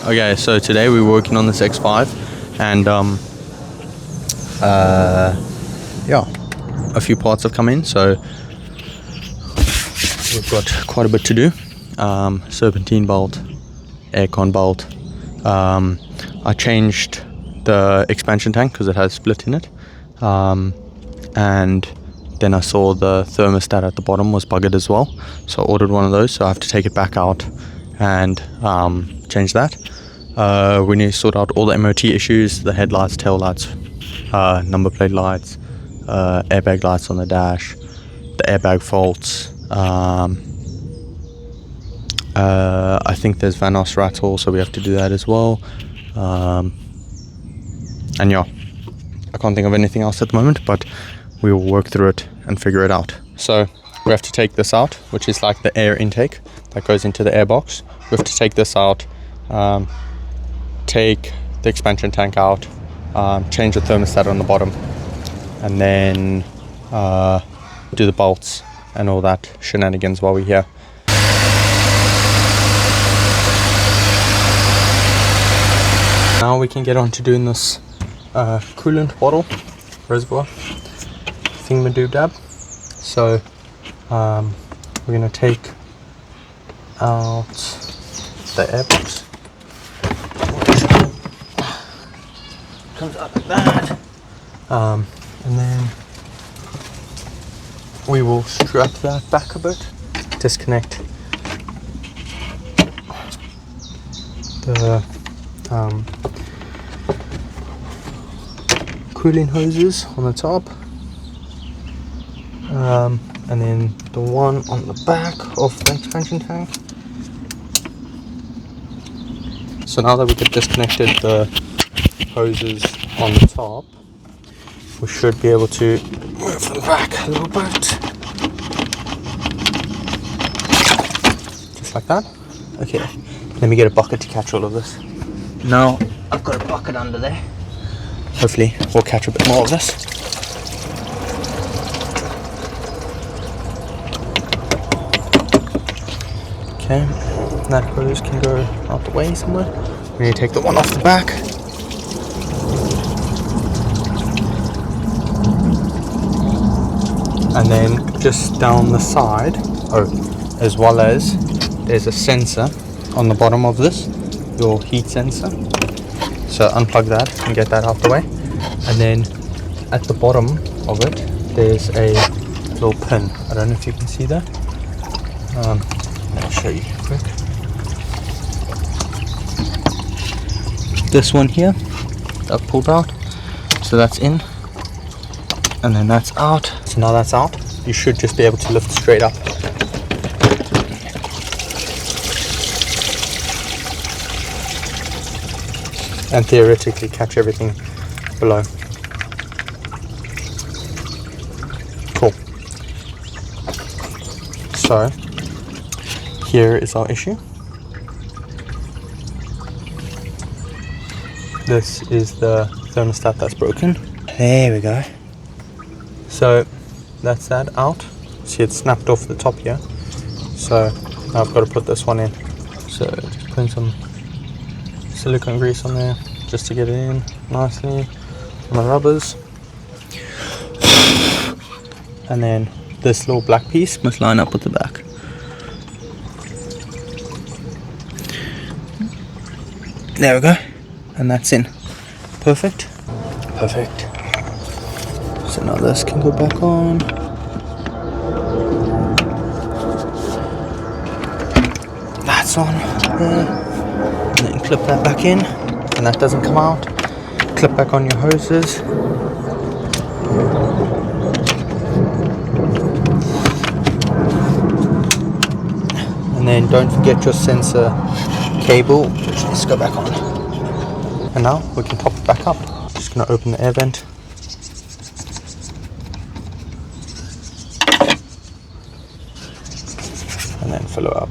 Okay, so today we're working on this X5 and yeah, a few parts have come in, so we've got quite a bit to do. Serpentine bolt, aircon bolt. I changed the expansion tank because it has split in it, and then I saw the thermostat at the bottom was buggered as well, so I ordered one of those, so I have to take it back out and change that. We need to sort out all the MOT issues, the headlights, tail lights, number plate lights, airbag lights on the dash, the airbag faults. I think there's Vanos rattle, so we have to do that as well. And yeah, I can't think of anything else at the moment, but we will work through it and figure it out. So we have to take this out, which is like the air intake that goes into the air box. We have to take this out, take the expansion tank out, change the thermostat on the bottom, and then do the bolts and all that shenanigans while we're here. Now we can get on to doing this coolant bottle reservoir thingamadoob. So we're going to take out the air box. Comes out like that, and then we will strap that back a bit, disconnect the cooling hoses on the top, and then the one on the back of the expansion tank. So now that we have disconnected the hoses on the top, we should be able to move them back a little bit, just like that. Okay, let me get a bucket to catch all of this. Now I've got a bucket under there. Hopefully we'll catch a bit more of this. Okay, that hose can go out the way somewhere. We need to take the one off the back. And then just down the side, as well as there's a sensor on the bottom of this, your heat sensor. So unplug that and get that out the way. And then at the bottom of it, there's a little pin. I don't know if you can see that. I'll show you quick. This one here, I've pulled out. So that's in. And then that's out. So now that's out, you should just be able to lift straight up. And theoretically catch everything below. Cool. So here is our issue. This is the thermostat that's broken. There we go. So that's that out. See, it's snapped off the top here. So now I've got to put this one in. So just putting some silicone grease on there just to get it in nicely on the rubbers. And then this little black piece must line up with the back. There we go. And that's in. Perfect. Perfect. So now this can go back on. That's on there. And then clip that back in. And that doesn't come out. Clip back on your hoses. And then don't forget your sensor cable, which needs to go back on. And now we can top it back up. Just going to open the air vent. And then fill it up.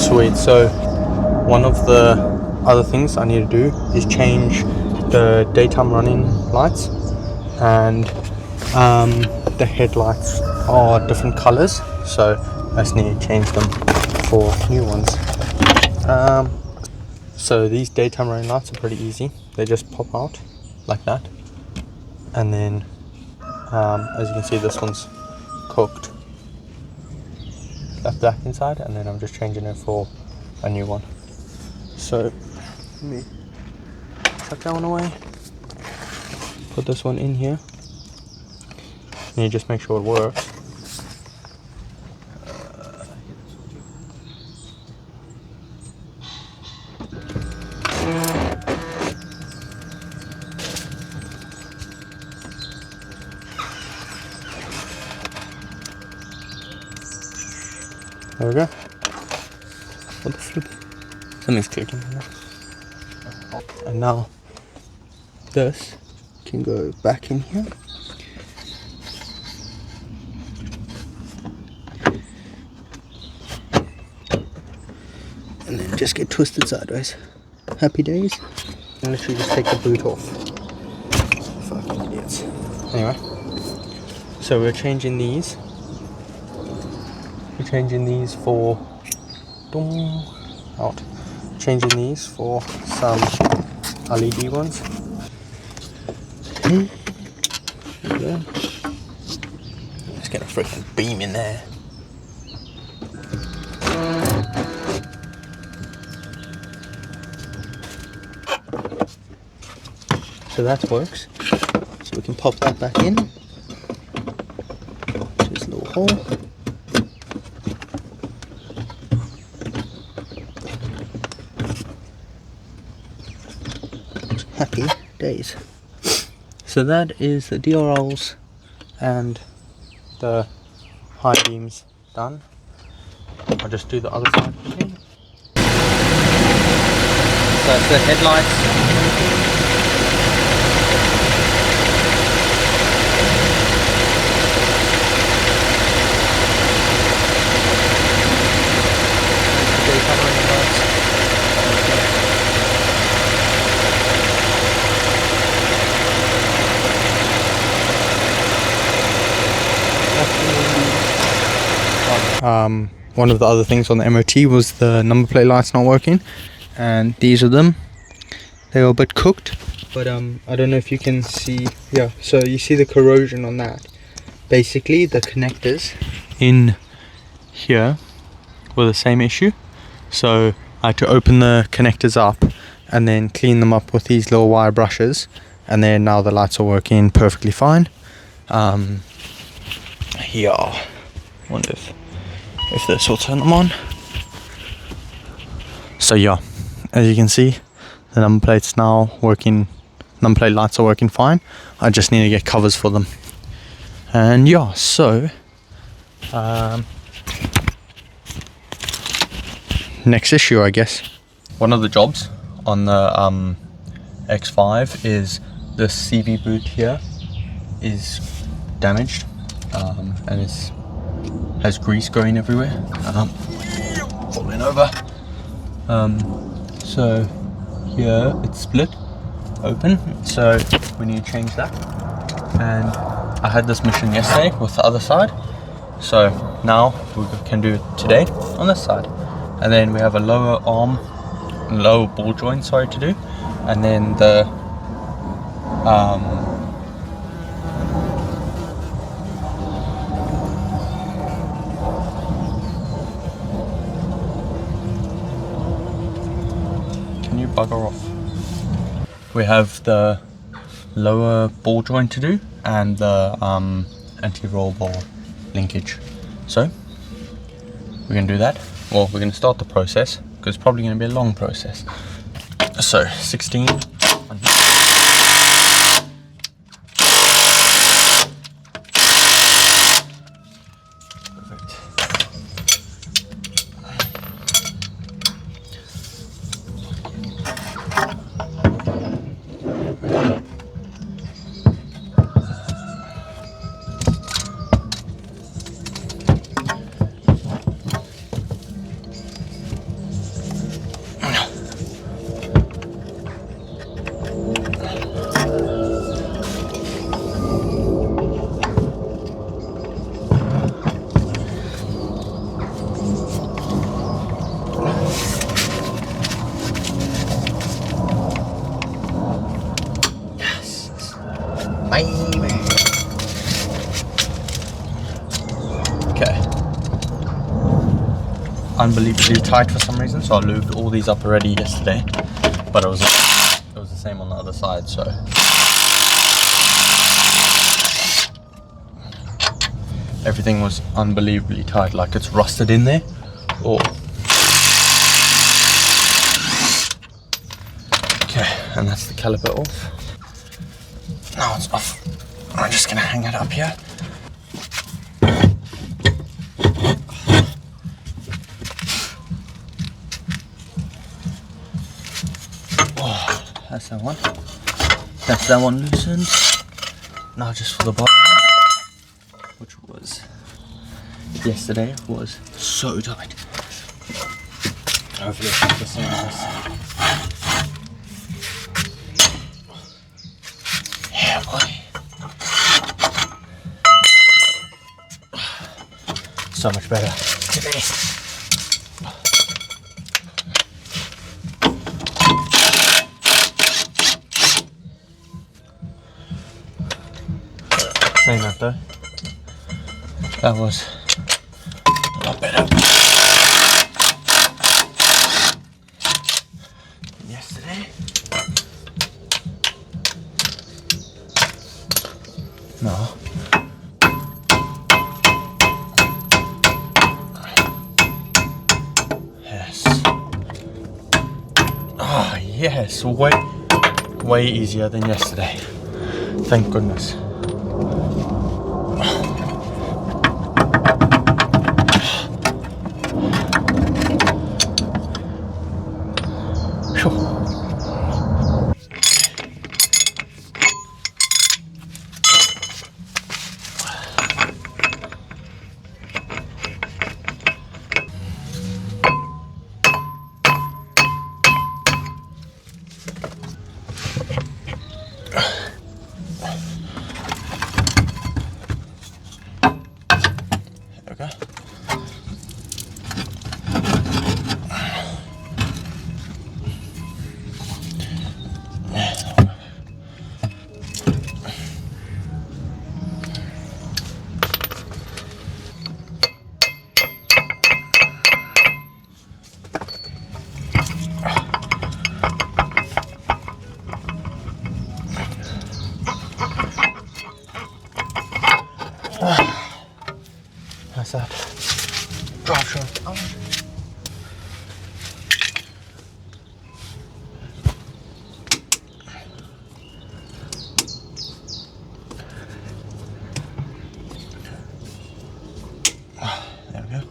Sweet. So one of the other things I need to do is change the daytime running lights, and the headlights are different colors, so I just need to change them for new ones. So these daytime running lights are pretty easy. They just pop out like that, and then as you can see, this one's cooked, that black inside, and then I'm just changing it for a new one. So let me chuck that one away, put this one in here, and you just make sure it works. There we go. What the flip? Something's clicking here. And now this can go back in here. And then just get twisted sideways. Happy days. And literally just take the boot off. Fucking idiots. Anyway, so we're changing these. We're changing these for changing these for some LED ones. There we go. Let's get a freaking beam in there. So that works. So we can pop that back in. Just a little hole. Happy days. So that is the DRLs and the high beams done. I'll just do the other side again. So that's the headlights. One of the other things on the MOT was the number plate lights not working, and these are them. They were a bit cooked, but I don't know if you can see. Yeah, so you see the corrosion on that. Basically the connectors in here were the same issue, so I had to open the connectors up and then clean them up with these little wire brushes, and then now the lights are working perfectly fine. Yeah, wonder if this will turn them on. So yeah, as you can see, the number plates now working. Number plate lights are working fine. I just need to get covers for them. And yeah, so next issue, I guess. One of the jobs on the X5 is the CV boot here is damaged, and has grease going everywhere, falling over. So here it's split open, so we need to change that. And I had this mission yesterday with the other side, so now we can do it today on this side. And then we have a lower ball joint, to do, and then the can you bugger off? We have the lower ball joint to do and the anti-roll bar linkage. So we're going to do that. Well, we're going to start the process because it's probably going to be a long process. So 16. unbelievably tight for some reason, so I lubed all these up already yesterday, but it was the same on the other side, so everything was unbelievably tight, like it's rusted in there. Oh. Okay, and that's the caliper off. Now it's off. I'm just gonna hang it up here. Oh, that's that one. That's that one loosened. Now just for the bottom, which was yesterday, was so tight. Hopefully it's not the same as this. Yeah, boy. So much better today. Saying that though, that was a lot better than yesterday. No. Yes. Oh yes, way easier than yesterday. Thank goodness. Okay. That's that. Drive shaft on. There we go.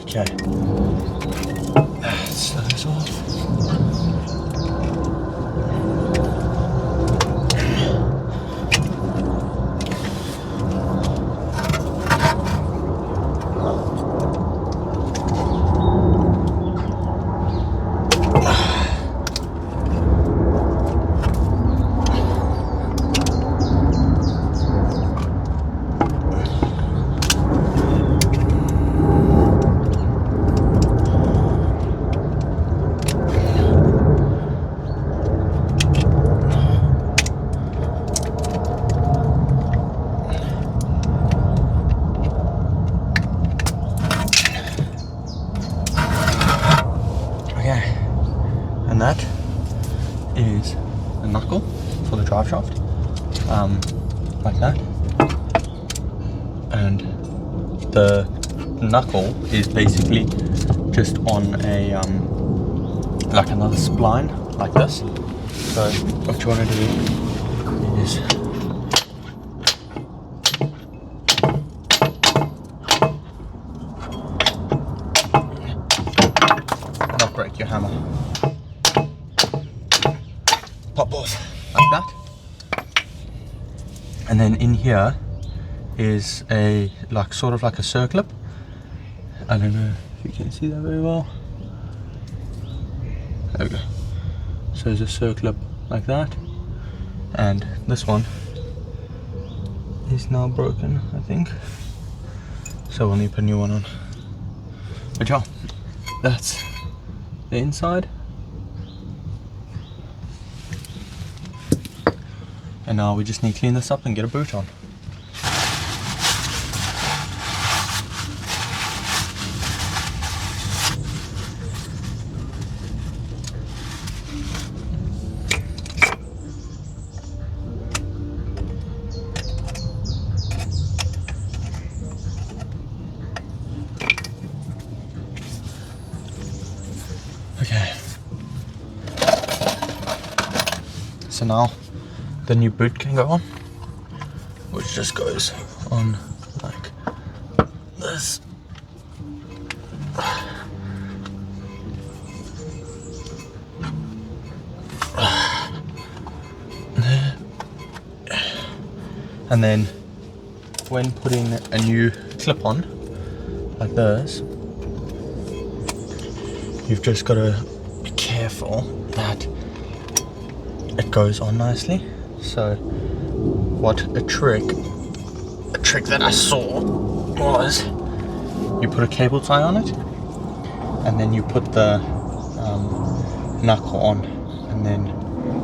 Okay. So that's all. And that is the knuckle for the drive shaft, like that. And the knuckle is basically just on a like another spline like this. So what you want to do is not break your hammer. Pop off like that, and then in here is a sort of like a circlip. I don't know if you can see that very well. There we go. So there's a circlip like that, and this one is now broken, I think, so we'll need to put a new one on. But yeah, that's the inside, and now we just need to clean this up and get a boot on. Okay, so now the new boot can go on, which just goes on like this. And then when putting a new clip on like this, you've just got to be careful that it goes on nicely. So what a trick that I saw was, you put a cable tie on it and then you put the knuckle on, and then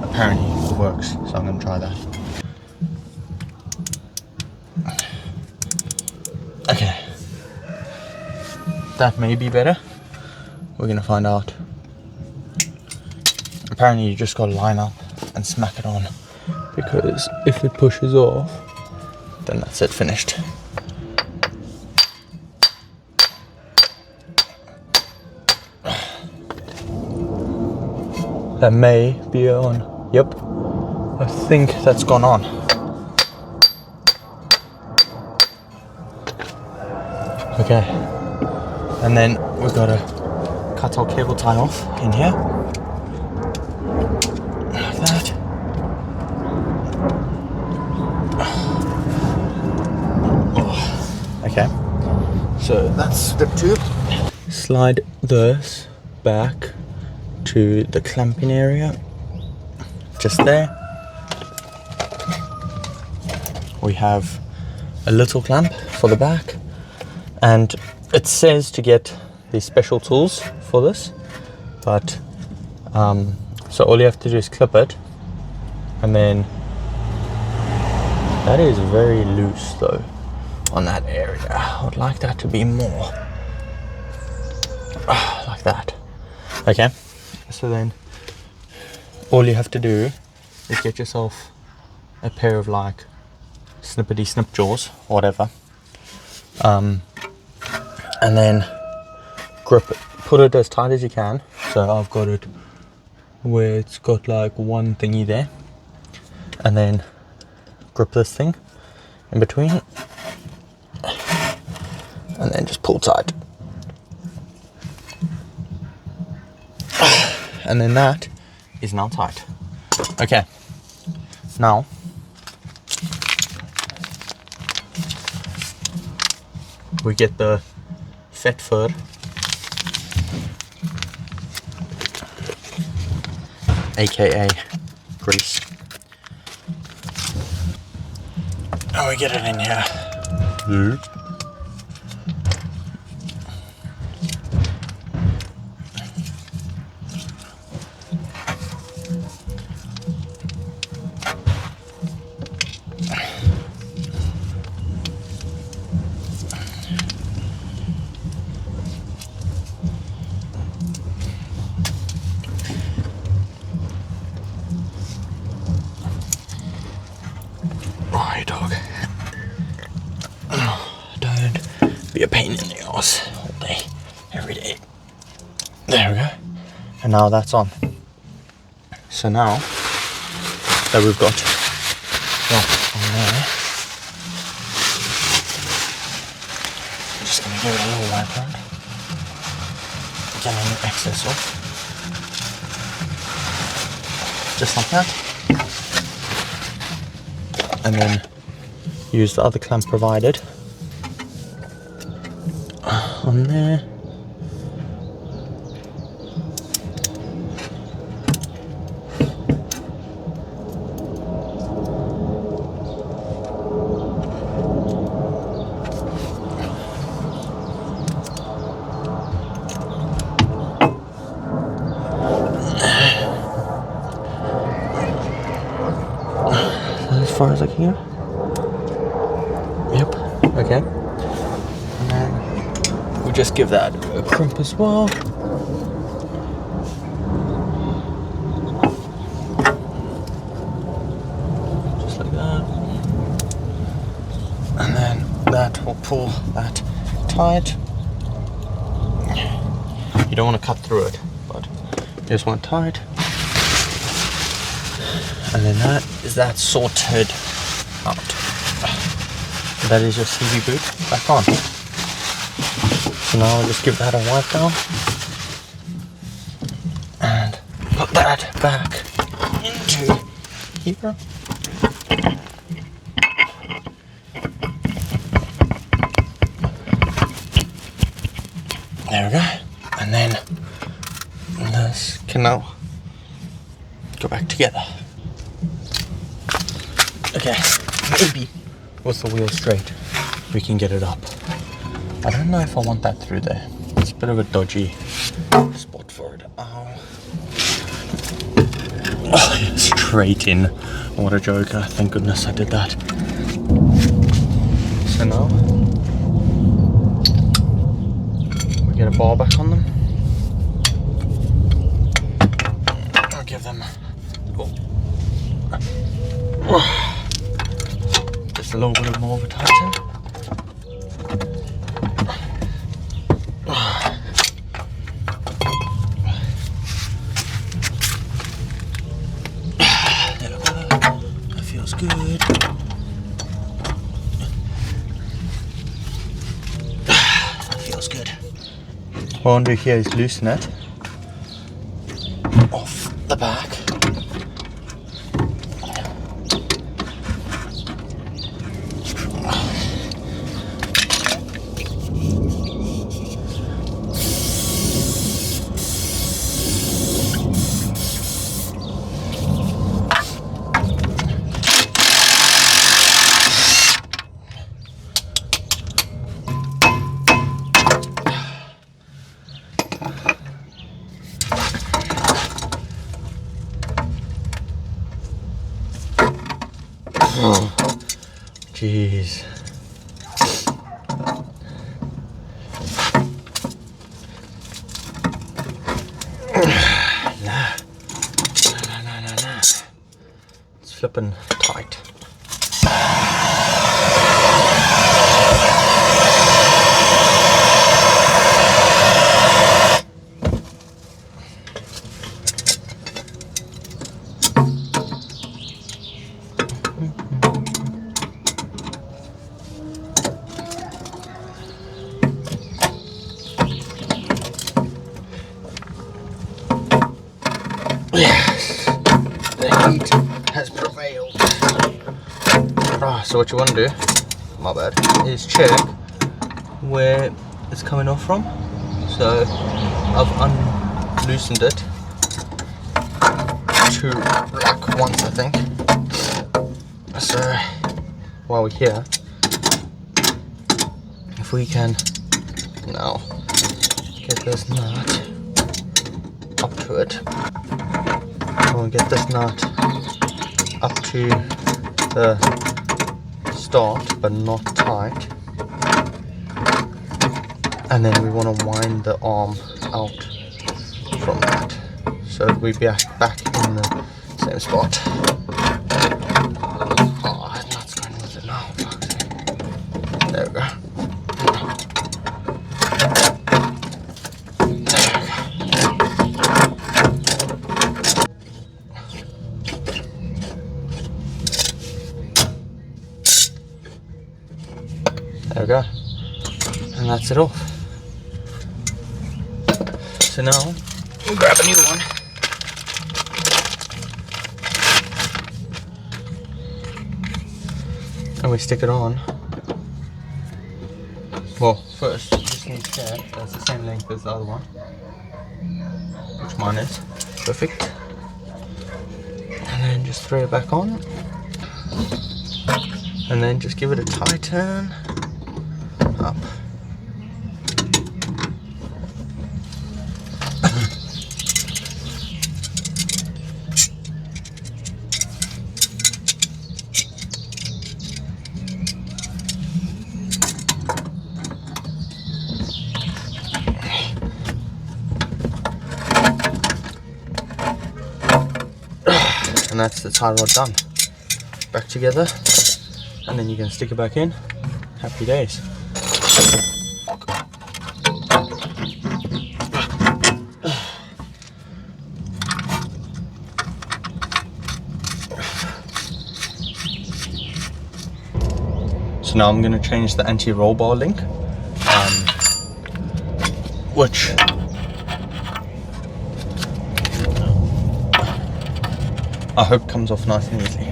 apparently it works, so I'm going to try that. Okay, that may be better. We're gonna find out. Apparently you just gotta line up and smack it on, because if it pushes off, then that's it, finished. That may be on. Yep, I think that's gone on. Okay, and then we've got to cut our cable tie off in here, like that. Oh. Okay, so that's step 2. Slide this back to the clamping area, just there. We have a little clamp for the back, and it says to get these special tools for this, but so all you have to do is clip it, and then that is very loose though on that area. I would like that to be more like that. Okay, so then all you have to do is get yourself a pair of like snippety snip jaws or whatever, and then grip it, put it as tight as you can. So I've got it where it's got like one thingy there, and then grip this thing in between, and then just pull tight, and then that is now tight. Okay, now we get the fat fur aka grease, and we get it in here. Right, dog. Don't be a pain in the ass all day, every day. There we go. And now that's on. So now that we've got that on there, I'm just going to give it a little wipe around, get any excess off, just like that. And then use the other clamp provided on there. far as I can go. Yep, okay. And then we'll just give that a crimp as well. Just like that. And then that will pull that tight. You don't want to cut through it, but you just want tight. And then that sorted out. That is your CV boot back on. So now I'll just give that a wipe down and put that back into here. There we go. And then this can now go back together. Okay, maybe with the wheel straight we can get it up. I don't know if I want that through there. It's a bit of a dodgy spot for it. Oh, straight in. What a joker. Thank goodness I did that. So now we get a bar back on them. I'll give them just a little bit more of a tighten. There we go. That feels good. That feels good. What I want to do here is loosen it off the back. Oh, jeez. Nah. It's flipping tight. Yes, the heat has prevailed. So what you want to do, my bad, is check where it's coming off from. So I've unloosened it to like once, I think. So while we're here, if we can now get this nut up to it. We'll get this nut up to the start but not tight, and then we want to wind the arm out from that so we'll be back in the same spot. Oh, that nut's going with it now. There we go. There we go, and that's it off. So now we'll grab a new one. And we stick it on. Well, first you just need to check that's the same length as the other one, which mine is. Perfect. And then just throw it back on. And then just give it a tight turn. Up. And that's the tie rod done. Back together, and then you can stick it back in. Happy days. So now I'm going to change the anti-roll bar link, which I hope comes off nice and easy.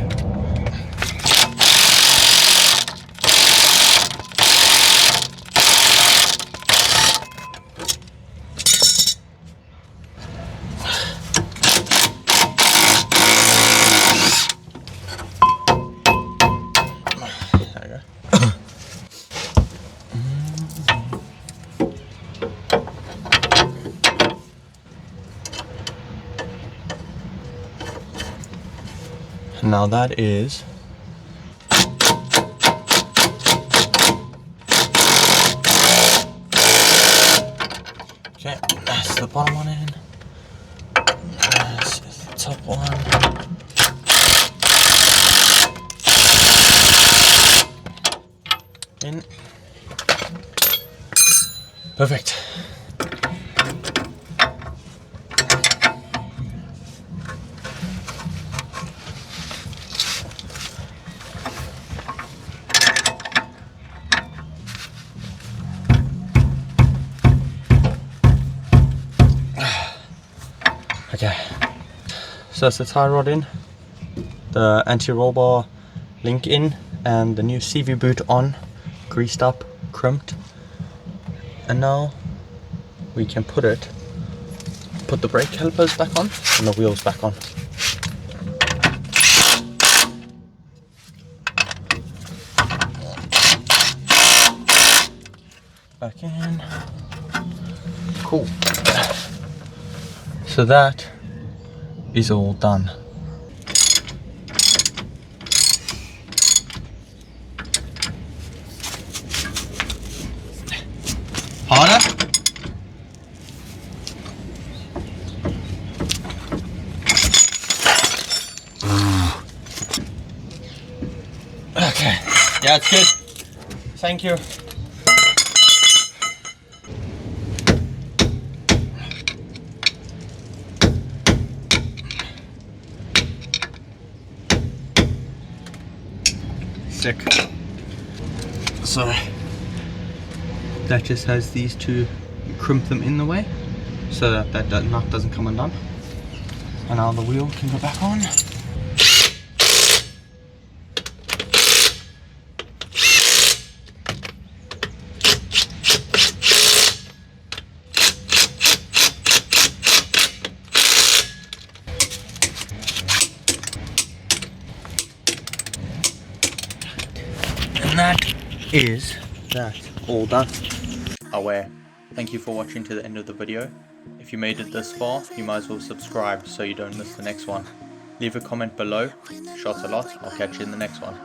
Now that is okay. That's the bottom one in. That's the top one. In. Perfect. Okay, so that's the tie rod in, the anti-roll bar link in, and the new CV boot on, greased up, crimped. And now we can put the brake calipers back on and the wheels back on. Back in. Cool. So that is all done. Harder. Okay. Yeah, it's good. Thank you. Sick. So that just has these two, you crimp them in the way so that that nut doesn't come undone. And now the wheel can go back on. And that is that all done. Aware. Thank you for watching to the end of the video. If you made it this far, you might as well subscribe so you don't miss the next one. Leave a comment below. Shots a lot. I'll catch you in the next one.